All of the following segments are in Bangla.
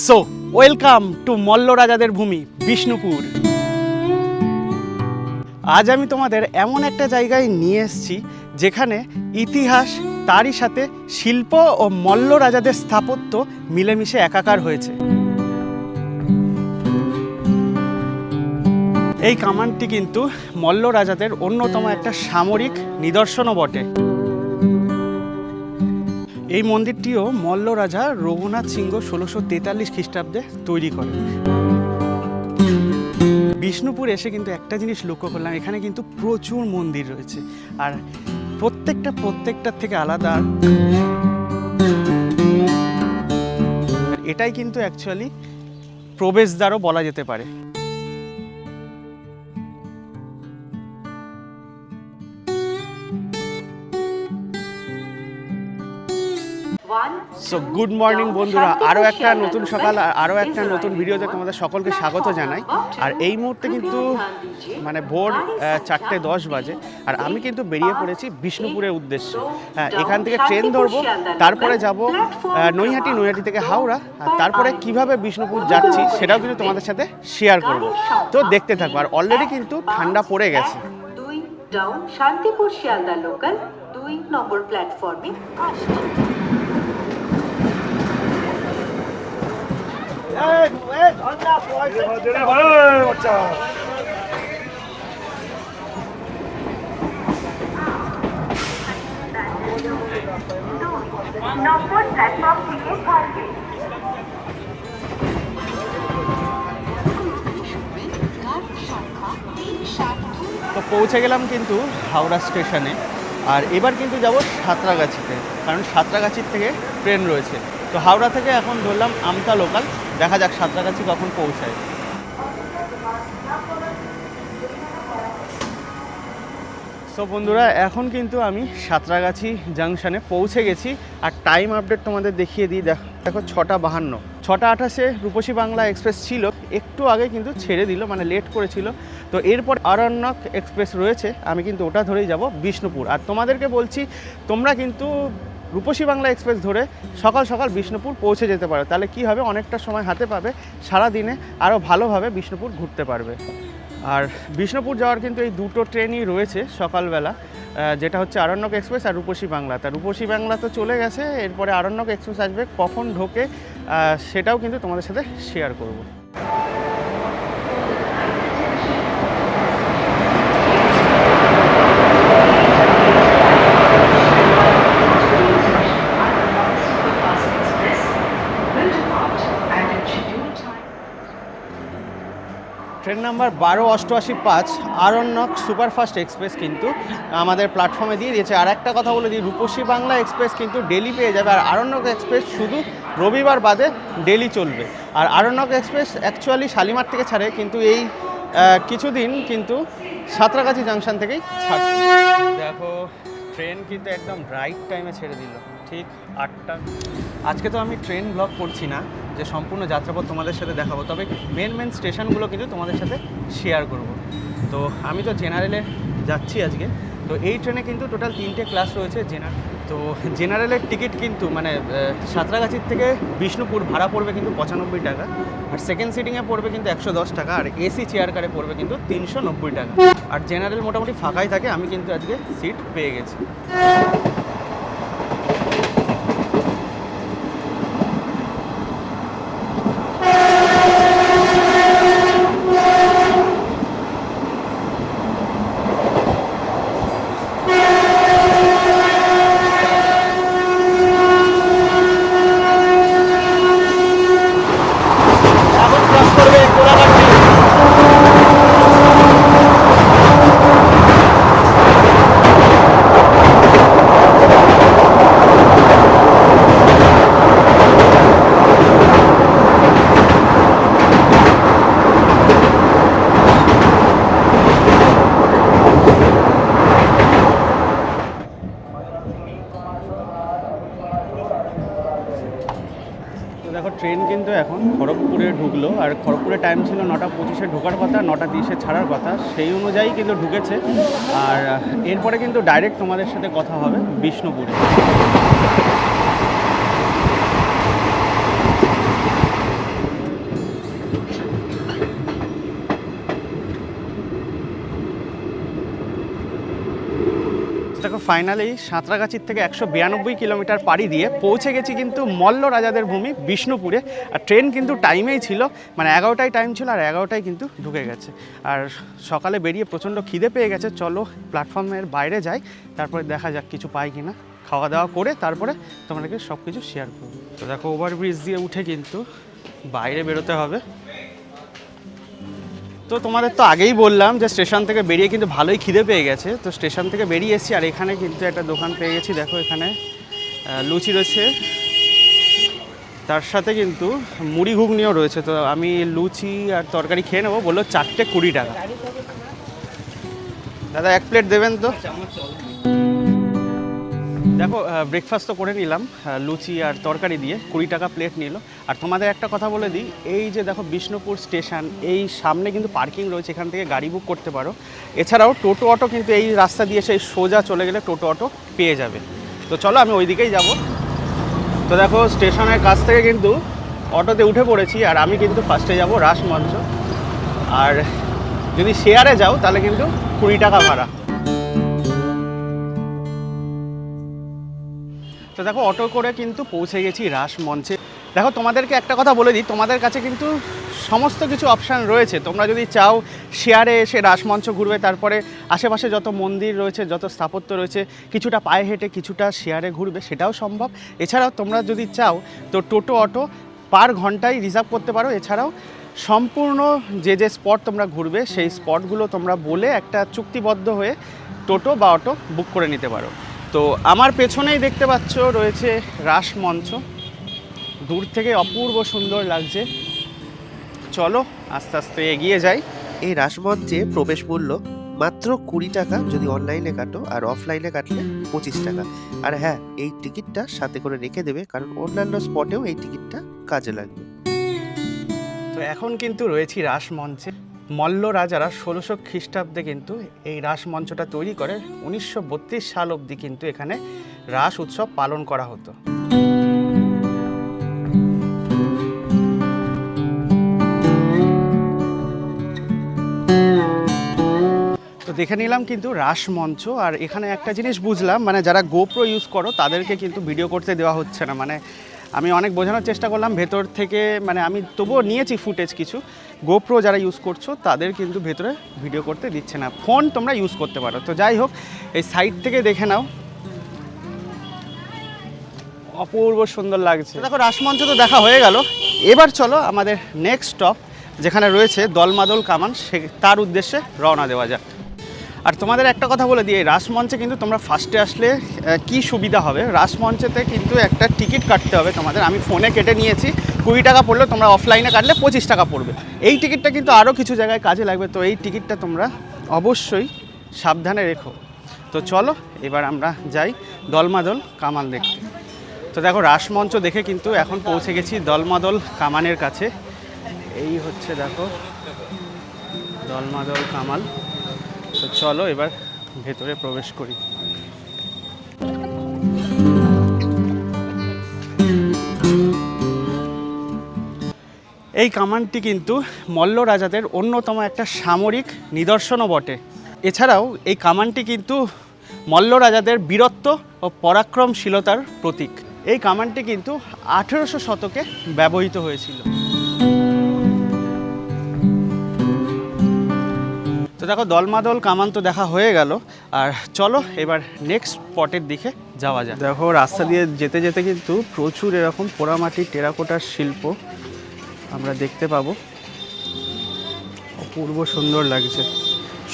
সো ওয়েলকাম টু মল্ল রাজাদের ভূমি বিষ্ণুপুর। আজ আমি তোমাদের এমন একটা জায়গায় নিয়ে এসেছি যেখানে ইতিহাস তারই সাথে শিল্প ও মল্ল রাজাদের স্থাপত্য মিলেমিশে একাকার হয়েছে। এই কামানটি কিন্তু মল্ল রাজাদের অন্যতম একটা সামরিক নিদর্শনও বটে। এই মন্দিরটিও মল্ল রাজা রঘুনাথ সিংহ 1643 খ্রিস্টাব্দে তৈরি করেন। বিষ্ণুপুর এসে কিন্তু একটা জিনিস লক্ষ্য করলাম, এখানে কিন্তু প্রচুর মন্দির রয়েছে আর প্রত্যেকটার থেকে আলাদা। এটাই কিন্তু অ্যাকচুয়ালি প্রবেশদ্বারও বলা যেতে পারে। সো গুড মর্নিং বন্ধুরা, আরও একটা নতুন সকাল, আরও একটা নতুন ভিডিওতে তোমাদের সকলকে স্বাগত জানাই। আর এই মুহূর্তে কিন্তু মানে ভোর 4:10 বাজে আর আমি কিন্তু বেরিয়ে পড়েছি বিষ্ণুপুরের উদ্দেশ্যে। হ্যাঁ, এখান থেকে ট্রেন ধরবো, তারপরে যাব নৈহাটি থেকে হাওড়া, আর তারপরে কিভাবে বিষ্ণুপুর যাচ্ছি সেটাও কিন্তু তোমাদের সাথে শেয়ার করব। তো দেখতে থাকবো। আর অলরেডি কিন্তু ঠান্ডা পড়ে গেছে। 2 ডাউন শান্তিপুর শিয়ালদা লোকাল 2 নম্বর প্ল্যাটফর্মে আসছে। নম্বর প্ল্যাটফর্ম থেকে ছাড়বে। তো পৌঁছে গেলাম কিন্তু হাওড়া স্টেশনে। আর এবার কিন্তু যাব সাঁতরাগাছিতে, কারণ সাঁতরাগাছির থেকে ট্রেন রয়েছে। তো হাওড়া থেকে এখন ধরলাম আমতা লোকাল, দেখা যাক সাঁতরাগাছি কখন পৌঁছায়। তো বন্ধুরা, এখন কিন্তু আমি সাঁতরাগাছি জাংশনে পৌঁছে গেছি। আর টাইম আপডেট তোমাদের দেখিয়ে দিই। দেখো 6:52, 6:28-এ রূপসী বাংলা এক্সপ্রেস ছিল, একটু আগে কিন্তু ছেড়ে দিল, মানে লেট করেছিল। তো এরপর আরণ্যক এক্সপ্রেস রয়েছে, আমি কিন্তু ওটা ধরেই যাব বিষ্ণুপুর। আর তোমাদেরকে বলছি, তোমরা কিন্তু রূপসী বাংলা এক্সপ্রেস ধরে সকাল সকাল বিষ্ণুপুর পৌঁছে যেতে পারো। তাহলে কি হবে, অনেকটা সময় হাতে পাবে, সারাদিনে আরও ভালোভাবে বিষ্ণুপুর ঘুরতে পারবে। আর বিষ্ণুপুর যাওয়ার কিন্তু এই দুটো ট্রেনই রয়েছে সকালবেলা, যেটা হচ্ছে আরণ্যক এক্সপ্রেস আর রূপসী বাংলা। তা রূপসী বাংলা তো চলে গেছে, এরপরে আরণ্যক এক্সপ্রেস আসবে, কখন ঢোকে সেটাও কিন্তু তোমাদের সাথে শেয়ার করব। Train number 1288-5 Aranyak superfast express কিন্তু আমাদের প্ল্যাটফর্মে দিয়ে দিয়েছে। আর একটা কথা বলে দিই, রূপসী বাংলা এক্সপ্রেস কিন্তু ডেলি পেয়ে যাবে, আর আরণ্যক এক্সপ্রেস শুধু রবিবার বাদে ডেলি চলবে। আর আরণ্যক এক্সপ্রেস অ্যাকচুয়ালি শালিমার থেকে ছাড়ে, কিন্তু এই কিছুদিন কিন্তু সাঁতরাগাছি জাংশন থেকেই ছাড়ছে। দেখো ট্রেন কিন্তু একদম রাইট টাইমে ছেড়ে দিল, ঠিক 8টা। আজকে তো আমি ট্রেন ব্লগ করছি না যে সম্পূর্ণ যাত্রাপথ তোমাদের সাথে দেখাবো, তবে মেন স্টেশনগুলো কিন্তু তোমাদের সাথে শেয়ার করব। তো আমি তো জেনারেলে যাচ্ছি আজকে। তো এই ট্রেনে কিন্তু টোটাল 3টে ক্লাস রয়েছে। তো জেনারেলের টিকিট কিন্তু মানে সাঁতরাগাছির থেকে বিষ্ণুপুর ভাড়া পড়বে কিন্তু 95 টাকা, আর সেকেন্ড সিটিংয়ে পড়বে কিন্তু 110 টাকা, আর এসি চেয়ার কারে পড়বে কিন্তু 390 টাকা। আর জেনারেল মোটামুটি ফাঁকাই থাকে, আমি কিন্তু আজকে সিট পেয়ে গেছি। দেখো ট্রেন কিন্তু এখন খড়গপুরে ঢুকলো, আর খড়গপুরের টাইম ছিল 9:25-এ ঢোকার কথা, 9:30-এ ছাড়ার কথা, সেই অনুযায়ী কিন্তু ঢুকেছে। আর এরপরে কিন্তু ডাইরেক্ট তোমাদের সাথে কথা হবে বিষ্ণুপুরে। ফাইনালি সাঁতরাগাছির থেকে 192 কিলোমিটার পাড়ি দিয়ে পৌঁছে গেছি কিন্তু মল্ল রাজাদের ভূমি বিষ্ণুপুরে। আর ট্রেন কিন্তু টাইমেই ছিল, মানে 11টায় টাইম ছিল আর 11টায় কিন্তু ঢুকে গেছে। আর সকালে বেরিয়ে প্রচণ্ড খিদে পেয়ে গেছে, চলো প্ল্যাটফর্মের বাইরে যাই, তারপরে দেখা যাক কিছু পাই কিনা। খাওয়া দাওয়া করে তারপরে তোমাদেরকে সব কিছু শেয়ার করব। তো দেখো ওভারব্রিজ দিয়ে উঠে কিন্তু বাইরে বেরোতে হবে। তো তোমাদের তো আগেই বললাম যে স্টেশন থেকে বেরিয়ে কিন্তু ভালোই খিদে পেয়ে গেছে। তো স্টেশন থেকে বেরিয়ে এসেছি আর এখানে কিন্তু একটা দোকান পেয়ে গেছি। দেখো এখানে লুচি রয়েছে, তার সাথে কিন্তু মুড়ি ঘুগনিও রয়েছে। তো আমি লুচি আর তরকারি খেয়ে নেবো, বললো 4টে 20 টাকা। দাদা 1 প্লেট দেবেন তো। দেখো ব্রেকফাস্ট তো করে নিলাম লুচি আর তরকারি দিয়ে, 20 টাকা প্লেট নিল। আর তোমাদের একটা কথা বলে দিই, এই যে দেখো বিষ্ণুপুর স্টেশন, এই সামনে কিন্তু পার্কিং রয়েছে, এখান থেকে গাড়ি বুক করতে পারো। এছাড়াও টোটো অটো কিন্তু এই রাস্তা দিয়ে সেই সোজা চলে গেলে টোটো অটো পেয়ে যাবে। তো চলো আমি ওই দিকেই যাব। তো দেখো স্টেশনের কাছ থেকে কিন্তু অটোতে উঠে পড়েছি আর আমি কিন্তু ফার্স্টে যাব রাসমঞ্চ। আর যদি শেয়ারে যাও তাহলে কিন্তু 20 টাকা ভাড়া। তো দেখো অটো করে কিন্তু পৌঁছে গেছি রাসমঞ্চে। দেখো তোমাদেরকে একটা কথা বলে দিই, তোমাদের কাছে কিন্তু সমস্ত কিছু অপশান রয়েছে। তোমরা যদি চাও শেয়ারে এসে রাসমঞ্চ ঘুরবে, তারপরে আশেপাশে যত মন্দির রয়েছে, যত স্থাপত্য রয়েছে, কিছুটা পায়ে হেঁটে কিছুটা শেয়ারে ঘুরবে, সেটাও সম্ভব। এছাড়াও তোমরা যদি চাও তো টোটো অটো পার ঘন্টায় রিজার্ভ করতে পারো। এছাড়াও সম্পূর্ণ যে যে স্পট তোমরা ঘুরবে সেই স্পটগুলো তোমরা বলে একটা চুক্তিবদ্ধ হয়ে টোটো বা অটো বুক করে নিতে পারো। তো আমার পেছনেই দেখতে পাচ্ছ রয়েছে রাসমঞ্চ, দূর থেকে অপূর্ব সুন্দর লাগছে। চলো আস্তে আস্তে এগিয়ে যাই। এই রাসমঞ্চে প্রবেশ মূল্য মাত্র 20 টাকা যদি অনলাইনে কাটো, আর অফলাইনে কাটলে 25 টাকা। আর হ্যাঁ, এই টিকিটটা সাথে করে রেখে দেবে, কারণ অন্যান্য স্পটেও এই টিকিটটা কাজে লাগবে। তো এখন কিন্তু রয়েছি রাসমঞ্চে। মল্ল রাজারা 1600 খ্রিস্টাব্দে কিন্তু এই রাসমঞ্চটা তৈরি করে। 1932 সাল অবধি কিন্তু এখানে রাস উৎসব পালন করা হতো। তো দেখে নিলাম কিন্তু রাসমঞ্চ। আর এখানে একটা জিনিস বুঝলাম, মানে যারা গোপ্রো ইউজ করো তাদেরকে কিন্তু ভিডিও করতে দেওয়া হচ্ছে না। মানে আমি অনেক বোঝানোর চেষ্টা করলাম ভেতর থেকে, মানে আমি তবুও নিয়েছি ফুটেজ কিছু। গোপ্রো যারা ইউজ করছো তাদের কিন্তু ভেতরে ভিডিও করতে দিচ্ছে না, ফোন তোমরা ইউজ করতে পারো। তো যাই হোক, এই সাইড থেকে দেখে নাও, অপূর্ব সুন্দর লাগছে। দেখো রাসমঞ্চ তো দেখা হয়ে গেল, এবার চলো আমাদের নেক্সট স্টপ যেখানে রয়েছে দলমাদল কামান, তার উদ্দেশ্যে রওনা দেওয়া যাক। আর তোমাদের একটা কথা বলে দিই, এই রাসমঞ্চে কিন্তু তোমরা ফার্স্টে আসলে কি সুবিধা হবে, রাসমঞ্চেতে কিন্তু একটা টিকিট কাটতে হবে তোমাদের। আমি ফোনে কেটে নিয়েছি, 20 টাকা পড়লো, তোমরা অফলাইনে কাটলে 25 টাকা পড়বে। এই টিকিটটা কিন্তু আরও কিছু জায়গায় কাজে লাগবে, তো এই টিকিটটা তোমরা অবশ্যই সাবধানে রেখো। তো চলো এবার আমরা যাই দলমাদল কামান দেখতে। তো দেখো রাসমঞ্চ দেখে কিন্তু এখন পৌঁছে গেছি দলমাদল কামানের কাছে। এই হচ্ছে দেখো দলমাদল কামাল। তো চলো এবার ভেতরে প্রবেশ করি। এই কামানটি কিন্তু মল্ল রাজাদের অন্যতম একটা সামরিক নিদর্শনও বটে। এছাড়াও এই কামানটি কিন্তু মল্ল রাজাদের বীরত্ব ও পরাক্রমশীলতার প্রতীক। এই কামানটি কিন্তু 1800 শতকে ব্যবহৃত হয়েছিল। তো দেখো দলমাদল কামান তো দেখা হয়ে গেল, আর চলো এবার নেক্সট স্পটের দিকে যাওয়া যায়। দেখো রাস্তা দিয়ে যেতে যেতে কিন্তু প্রচুর এরকম পোড়ামাটি টেরাকোটার শিল্প আমরা দেখতে পাবো। অপূর্ব সুন্দর লাগছে,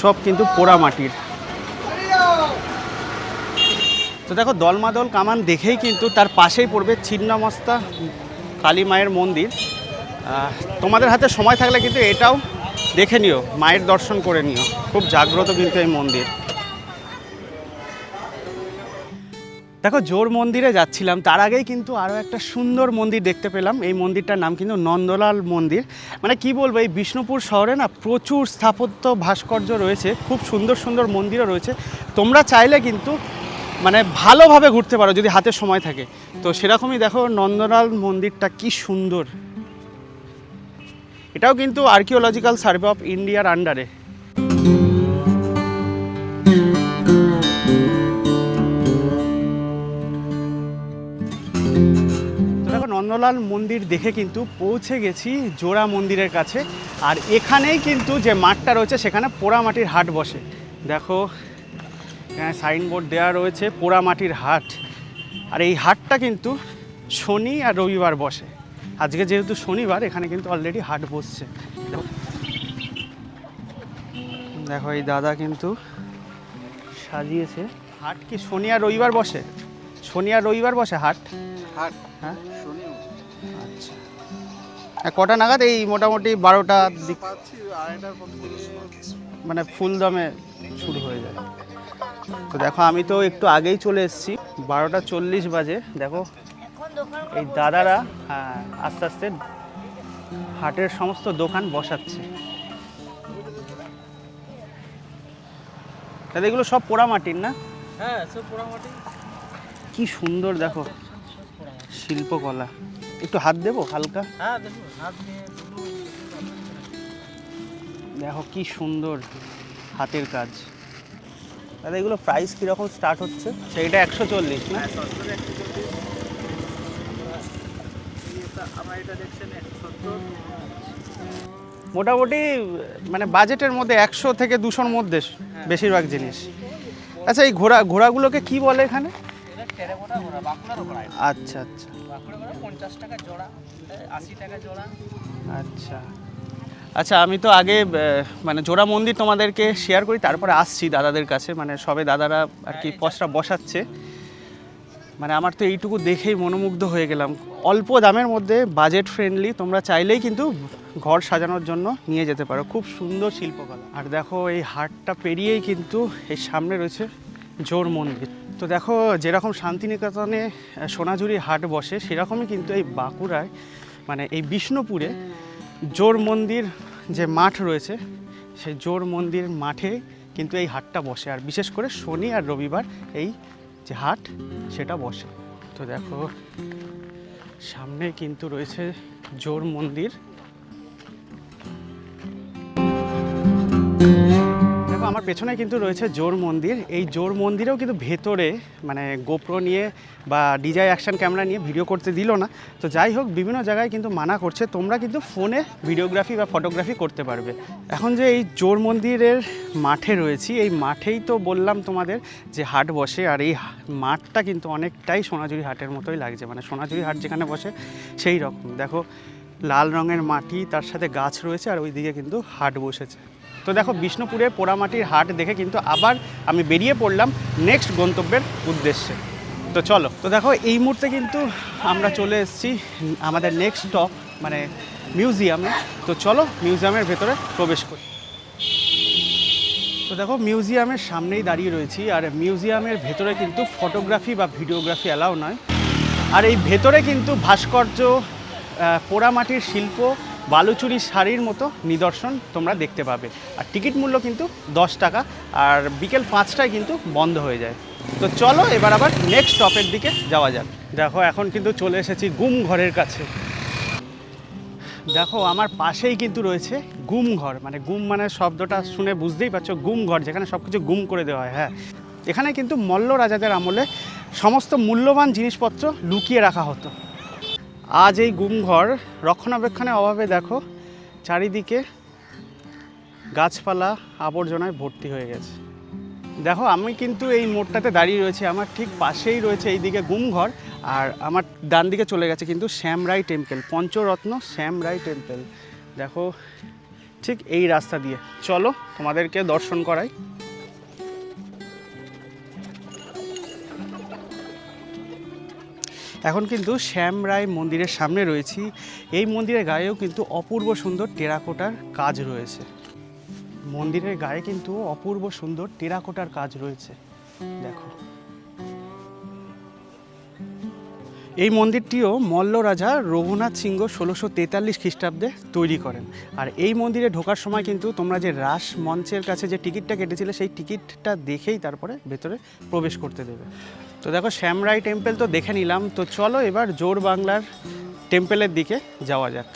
সব কিন্তু পোড়ামাটির। তো দেখো দলমাদল কামান দেখেই কিন্তু তার পাশেই পড়বে ছিন্নমস্তা কালী মায়ের মন্দির। তোমাদের হাতে সময় থাকলে কিন্তু এটাও দেখে নিও, মায়ের দর্শন করে নিও, খুব জাগ্রত কিন্তু এই মন্দির। দেখো জোর মন্দিরে যাচ্ছিলাম, তার আগেই কিন্তু আরও একটা সুন্দর মন্দির দেখতে পেলাম। এই মন্দিরটার নাম কিন্তু নন্দলাল মন্দির। মানে কি বলবো, এই বিষ্ণুপুর শহরে না প্রচুর স্থাপত্য ভাস্কর্য রয়েছে, খুব সুন্দর সুন্দর মন্দিরও রয়েছে। তোমরা চাইলে কিন্তু মানে ভালোভাবে ঘুরতে পারো যদি হাতে সময় থাকে। তো সেরকমই দেখো নন্দলাল মন্দিরটা কি সুন্দর। এটাও কিন্তু আর্কিওলজিক্যাল সার্ভে অফ ইন্ডিয়ার আন্ডারে। নন্দলাল মন্দির দেখে কিন্তু পৌঁছে গেছি জোড়া মন্দিরের কাছে। আর এখানেই কিন্তু যে মাঠটা রয়েছে সেখানে পোড়ামাটির হাট বসে। দেখো এখানে সাইনবোর্ড দেওয়া রয়েছে পোড়ামাটির হাট। আর এই হাটটা কিন্তু শনি আর রবিবার বসে। আজকে যেহেতু শনিবার এখানে কিন্তু অলরেডি হাট বসছে। দেখো এই দাদা কিন্তু সাজিয়েছে। হাট কি শনি আর রবিবার বসে? শনি আর রবিবার বসে হাট? হ্যাঁ, আচ্ছা। কটা নাগাদ? এই মোটামুটি 12টার দিক, মানে ফুল দমে শুরু হয়ে যায়। তো দেখো আমি তো একটু আগেই চলে এসেছি, 12:40 বাজে। দেখো এই দাদারা হ্যাঁ আস্তে আস্তে হাটের সমস্ত দোকান বসাচ্ছে। দাদা এগুলো সব পোড়ামাটির না? হ্যাঁ, সব পোড়ামাটি। কি সুন্দর দেখো শিল্পকলা। একটু হাত দেবো হালকা? হ্যাঁ, দেখুন হাত নিয়ে দেখো কি সুন্দর হাতের কাজ। দাদা এগুলো প্রাইস কীরকম স্টার্ট হচ্ছে? সেইটা 140 না? আমার এটা দেখছেন 170। মোটামুটি মানে বাজেটের মধ্যে 100 থেকে 200-র মধ্যে বেশিরভাগ জিনিস। আচ্ছা এই ঘোড়াগুলোকে কি বলে এখানে? এটা টেরাকোটা ঘোড়া, বাঁকুড়ার ঘোড়া। আচ্ছা আচ্ছা, বাঁকুড়া ঘোড়া 50 টাকা জোড়া, 80 টাকা জোড়া। আচ্ছা আচ্ছা। আমি তো আগে মানে জোড়া মন্দির তোমাদেরকে শেয়ার করি, তারপরে আসছি দাদাদের কাছে। মানে সবে দাদারা আর কি পসরা বসাচ্ছে। মানে আমার তো এইটুকু দেখেই মনোমুগ্ধ হয়ে গেলাম। অল্প দামের মধ্যে বাজেট ফ্রেন্ডলি, তোমরা চাইলেই কিন্তু ঘর সাজানোর জন্য নিয়ে যেতে পারো। খুব সুন্দর শিল্পকলা। আর দেখো এই হাটটা পেরিয়েই কিন্তু এই সামনে রয়েছে জোর মন্দির। তো দেখো যেরকম শান্তিনিকেতনে সোনাঝুরি হাট বসে, সেরকমই কিন্তু এই বাঁকুড়ায় মানে এই বিষ্ণুপুরে জোর মন্দির যে মাঠ রয়েছে, সেই জোর মন্দির মাঠে কিন্তু এই হাটটা বসে। আর বিশেষ করে শনি আর রবিবার এই যে হাট সেটা বসে। তো দেখো সামনে কিন্তু রয়েছে জোর মন্দির। দেখো আমার পেছনে কিন্তু রয়েছে জোর মন্দির। এই জোর মন্দিরেও কিন্তু ভেতরে মানে গোপ্রো নিয়ে বা ডিজাই অ্যাকশন ক্যামেরা নিয়ে ভিডিও করতে দিল না। তো যাই হোক বিভিন্ন জায়গায় কিন্তু মানা করছে, তোমরা কিন্তু ফোনে ভিডিওগ্রাফি বা ফটোগ্রাফি করতে পারবে। এখন যে এই জোর মন্দিরের মাঠে রয়েছি, এই মাঠেই তো বললাম তোমাদের যে হাট বসে। আর এই মাঠটা কিন্তু অনেকটাই সোনাঝুরি হাটের মতোই লাগছে, মানে সোনাঝুরি হাট যেখানে বসে সেই রকম। দেখো লাল রঙের মাটি, তার সাথে গাছ রয়েছে, আর ওইদিকে কিন্তু হাট বসেছে। তো দেখো বিষ্ণুপুরে পোড়ামাটির হাট দেখে কিন্তু আবার আমি বেরিয়ে পড়লাম নেক্সট গন্তব্যের উদ্দেশ্যে। তো চলো। তো দেখো এই মুহূর্তে কিন্তু আমরা চলে এসেছি আমাদের নেক্সট স্টপ মানে মিউজিয়ামে। তো চলো মিউজিয়ামের ভেতরে প্রবেশ করি। তো দেখো মিউজিয়ামের সামনেই দাঁড়িয়ে রয়েছি। আর মিউজিয়ামের ভেতরে কিন্তু ফটোগ্রাফি বা ভিডিওগ্রাফি অ্যালাউ নয়। আর এই ভেতরে কিন্তু ভাস্কর্য, পোড়ামাটির শিল্প, বালুচুরি শাড়ির মতো নিদর্শন তোমরা দেখতে পাবে। আর টিকিট মূল্য কিন্তু 10 টাকা। আর বিকেল 5টায় কিন্তু বন্ধ হয়ে যায়। তো চলো এবার আবার নেক্সট স্টপের দিকে যাওয়া যাক। দেখো এখন কিন্তু চলে এসেছি গুম ঘরের কাছে। দেখো আমার পাশেই কিন্তু রয়েছে গুম ঘর। মানে গুম মানে শব্দটা শুনে বুঝতেই পারছো, গুম ঘর যেখানে সব কিছু গুম করে দেওয়া হয়। হ্যাঁ, এখানে কিন্তু মল্ল রাজাদের আমলে সমস্ত মূল্যবান জিনিসপত্র লুকিয়ে রাখা হতো। আজ এই গুমঘর রক্ষণাবেক্ষণের অভাবে দেখো চারিদিকে গাছপালা আবর্জনায় ভর্তি হয়ে গেছে। দেখো আমি কিন্তু এই মোড়টাতে দাঁড়িয়ে রয়েছি, আমার ঠিক পাশেই রয়েছে এইদিকে গুমঘর। আর আমার ডান দিকে চলে গেছে কিন্তু শ্যামরাই টেম্পল, পঞ্চরত্ন শ্যামরাই টেম্পল। দেখো ঠিক এই রাস্তা দিয়ে চলো তোমাদেরকে দর্শন করাই। এখন কিন্তু শ্যামরাই মন্দিরের সামনে রয়েছি। এই মন্দিরের গায়েও কিন্তু অপূর্ব সুন্দর টেরাকোটার কাজ রয়েছে। মন্দিরের গায়ে কিন্তু অপূর্ব সুন্দর টেরাকোটার কাজ রয়েছে। দেখো এই মন্দিরটিও মল্ল রাজা রঘুনাথ সিংহ 1643 খ্রিস্টাব্দে তৈরি করেন। আর এই মন্দিরে ঢোকার সময় কিন্তু তোমরা যে রাস মঞ্চের কাছে যে টিকিটটা কেটেছিলে, সেই টিকিটটা দেখেই তারপরে ভেতরে প্রবেশ করতে দেবে। তো দেখো শ্যামরাই টেম্পল তো দেখে নিলাম। তো চলো এবার জোর বাংলার টেম্পলের দিকে যাওয়া যাক।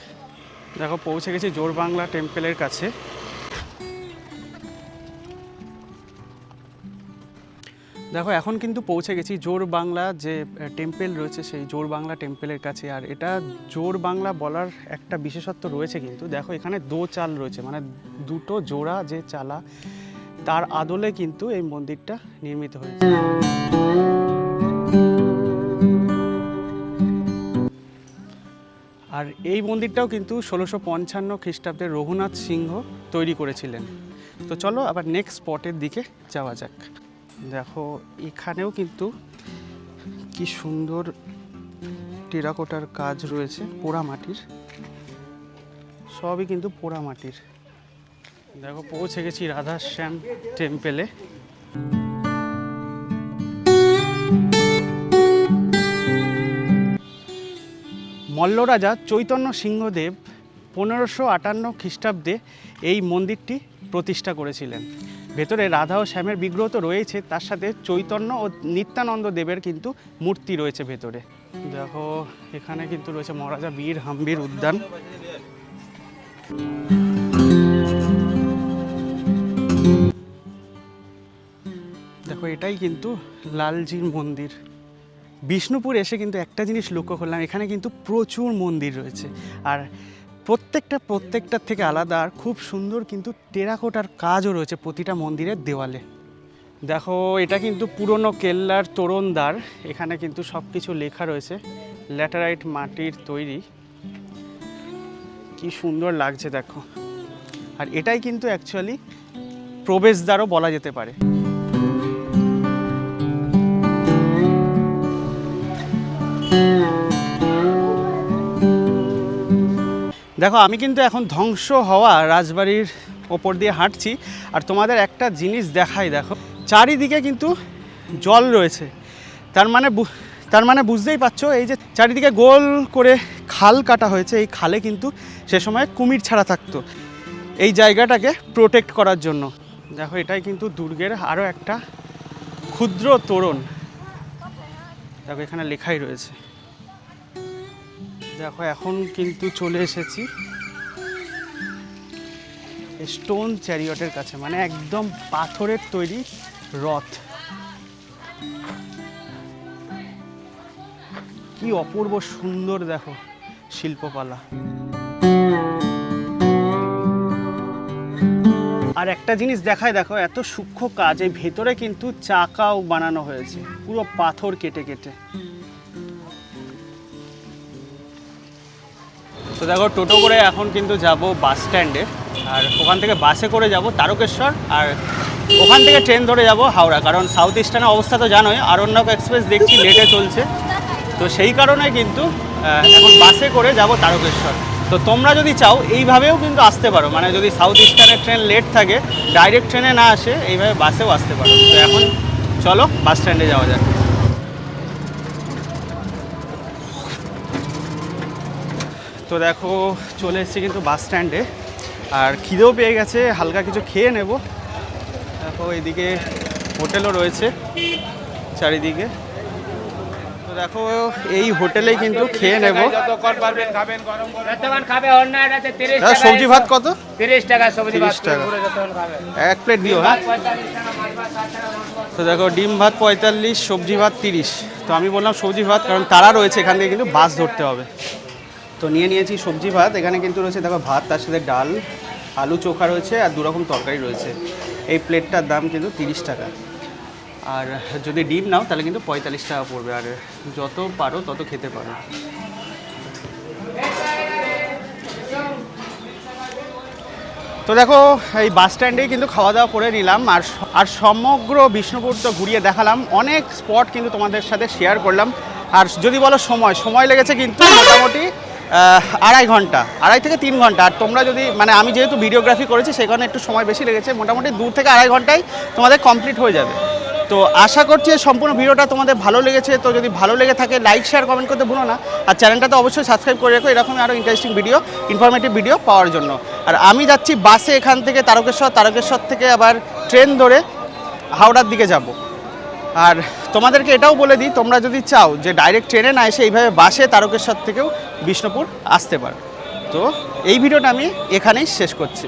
দেখো পৌঁছে গেছি জোর বাংলা টেম্পলের কাছে। দেখো এখন কিন্তু পৌঁছে গেছি জোর বাংলা যে টেম্পেল রয়েছে সেই জোর বাংলা টেম্পেলের কাছে। আর এটা জোর বাংলা বলার একটা বিশেষত্ব রয়েছে কিন্তু, দেখো এখানে দো চাল রয়েছে, মানে দুটো জোড়া যে চালা তার আদলে কিন্তু এই মন্দিরটা নির্মিত হয়েছে। আর এই মন্দিরটাও কিন্তু 1655 খ্রিস্টাব্দে রঘুনাথ সিংহ তৈরি করেছিলেন। তো চলো আবার নেক্সট স্পটের দিকে যাওয়া যাক। দেখো এখানেও কিন্তু কি সুন্দর টেরাকোটার কাজ রয়েছে, পোড়া মাটির, সবই কিন্তু পোড়া মাটির। দেখো পৌঁছে গেছি রাধাশ্যাম টেম্পেলে। মল্ল রাজা চৈতন্য সিংহদেব 1558 খ্রিস্টাব্দে এই মন্দিরটি প্রতিষ্ঠা করেছিলেন। ভেতরে রাধা ও শ্যামের বিগ্রহ তো রয়েছে, তার সাথে চৈতন্য ও নিত্যানন্দ দেবের কিন্তু মূর্তি রয়েছে ভেতরে। দেখো এখানে কিন্তু রয়েছে মহারাজা বীর হাম্বির উদ্যান। দেখো এটাই কিন্তু লালজির মন্দির। বিষ্ণুপুর এসে কিন্তু একটা জিনিস লক্ষ্য করলাম, এখানে কিন্তু প্রচুর মন্দির রয়েছে, আর প্রত্যেকটার থেকে আলাদা। আর খুব সুন্দর কিন্তু টেরাকোটার কাজও রয়েছে প্রতিটা মন্দিরের দেওয়ালে। দেখো এটা কিন্তু পুরনো কেল্লার তোরণদ্বার, এখানে কিন্তু সব কিছু লেখা রয়েছে, ল্যাটেরাইট মাটির তৈরি, কি সুন্দর লাগছে দেখো। আর এটাই কিন্তু অ্যাকচুয়ালি প্রবেশদ্বারও বলা যেতে পারে। দেখো আমি কিন্তু এখন ধ্বংস হওয়া রাজবাড়ির ওপর দিয়ে হাঁটছি, আর তোমাদের একটা জিনিস দেখাই। দেখো চারিদিকে কিন্তু জল রয়েছে, তার মানে বুঝতেই পারছো এই যে চারিদিকে গোল করে খাল কাটা হয়েছে, এই খালে কিন্তু সে সময় কুমির ছাড়া থাকতো এই জায়গাটাকে প্রোটেক্ট করার জন্য। দেখো এটাই কিন্তু দুর্গের আরও একটা ক্ষুদ্র তোরণ। দেখো এখানে লেখাই রয়েছে। দেখো এখন কিন্তু চলে এসেছি স্টোন চ্যারিয়টের কাছে, মানে একদম পাথরের তৈরি রথ। কি অপূর্ব সুন্দর দেখো শিল্পকলা। আর একটা জিনিস দেখায়, দেখো এত সূক্ষ্ম কাজ, এই ভেতরে কিন্তু চাকাও বানানো হয়েছে পুরো পাথর কেটে কেটে। তো দেখো টোটো করে এখন কিন্তু যাব বাস স্ট্যান্ডে, আর ওখান থেকে বাসে করে যাব তারকেশ্বর, আর ওখান থেকে ট্রেন ধরে যাব হাওড়া। কারণ সাউথ ইস্টার্নের অবস্থা তো জানোই, আরণ্যক এক্সপ্রেস দেখছি লেটে চলছে, তো সেই কারণে কিন্তু এখন বাসে করে যাব তারকেশ্বর। তো তোমরা যদি চাও এইভাবেও কিন্তু আসতে পারো, মানে যদি সাউথ ইস্টার্নের ট্রেন লেট থাকে, ডাইরেক্ট ট্রেনে না আসে এইভাবে বাসেও আসতে পারো। তো এখন চলো বাস স্ট্যান্ডে যাওয়া যাক। তো দেখো চলে এসেছি কিন্তু বাস স্ট্যান্ডে, আর খিদেও পেয়ে গেছে, হালকা কিছু খেয়ে নেব। দেখো এইদিকে হোটেলও রয়েছে চারিদিকে। তো দেখো এই হোটেলেই কিন্তু খেয়ে নেব। সবজি ভাত কত? 30 টাকা সবজি ভাত, 30 টাকা এক প্লেট দিও। হ্যাঁ তো দেখো ডিম ভাত 45, সবজি ভাত 30। তো আমি বললাম সবজি ভাত, কারণ তারা রয়েছে এখান থেকে কিন্তু বাস ধরতে হবে। তো নিয়ে নিয়েছি সবজি ভাত। এখানে কিন্তু রয়েছে দেখো ভাত, তার সাথে ডাল, আলু চোখা রয়েছে, আর 2 রকম তরকারি রয়েছে। এই প্লেটটার দাম কিন্তু 30 টাকা। আর যদি ডিম নাও তাহলে কিন্তু 45 টাকা পড়বে, আর যত পারো তত খেতে পারো। তো দেখো এই বাস স্ট্যান্ডেই কিন্তু খাওয়া দাওয়া করে নিলাম, আর সমগ্র বিষ্ণুপুর তো ঘুরিয়ে দেখালাম, অনেক স্পট কিন্তু তোমাদের সাথে শেয়ার করলাম। আর যদি বলো সময় লেগেছে কিন্তু মোটামুটি 2.5 ঘন্টা, 2.5 থেকে 3 ঘন্টা। আর তোমরা যদি মানে আমি যেহেতু ভিডিওগ্রাফি করেছি সেই কারণে একটু সময় বেশি লেগেছে, মোটামুটি 2 থেকে 2.5 ঘন্টায় তোমাদের কমপ্লিট হয়ে যাবে। তো আশা করছি সম্পূর্ণ ভিডিওটা তোমাদের ভালো লেগেছে। তো যদি ভালো লেগে থাকে লাইক শেয়ার কমেন্ট করতে ভুলো না, আর চ্যানেলটা তো অবশ্যই সাবস্ক্রাইব করে রেখো এরকম আরও ইন্টারেস্টিং ভিডিও, ইনফরমেটিভ ভিডিও পাওয়ার জন্য। আর আমি যাচ্ছি বাসে এখান থেকে তারকেশ্বর থেকে আবার ট্রেন ধরে হাওড়ার দিকে যাব। আর তোমাদেরকে এটাও বলে দিই, তোমরা যদি চাও যে ডাইরেক্ট ট্রেনে না এসে এইভাবে বাসে তারকেশ্বর থেকেও বিষ্ণুপুর আসতে পারো। তো এই ভিডিওটা আমি এখানেই শেষ করছি।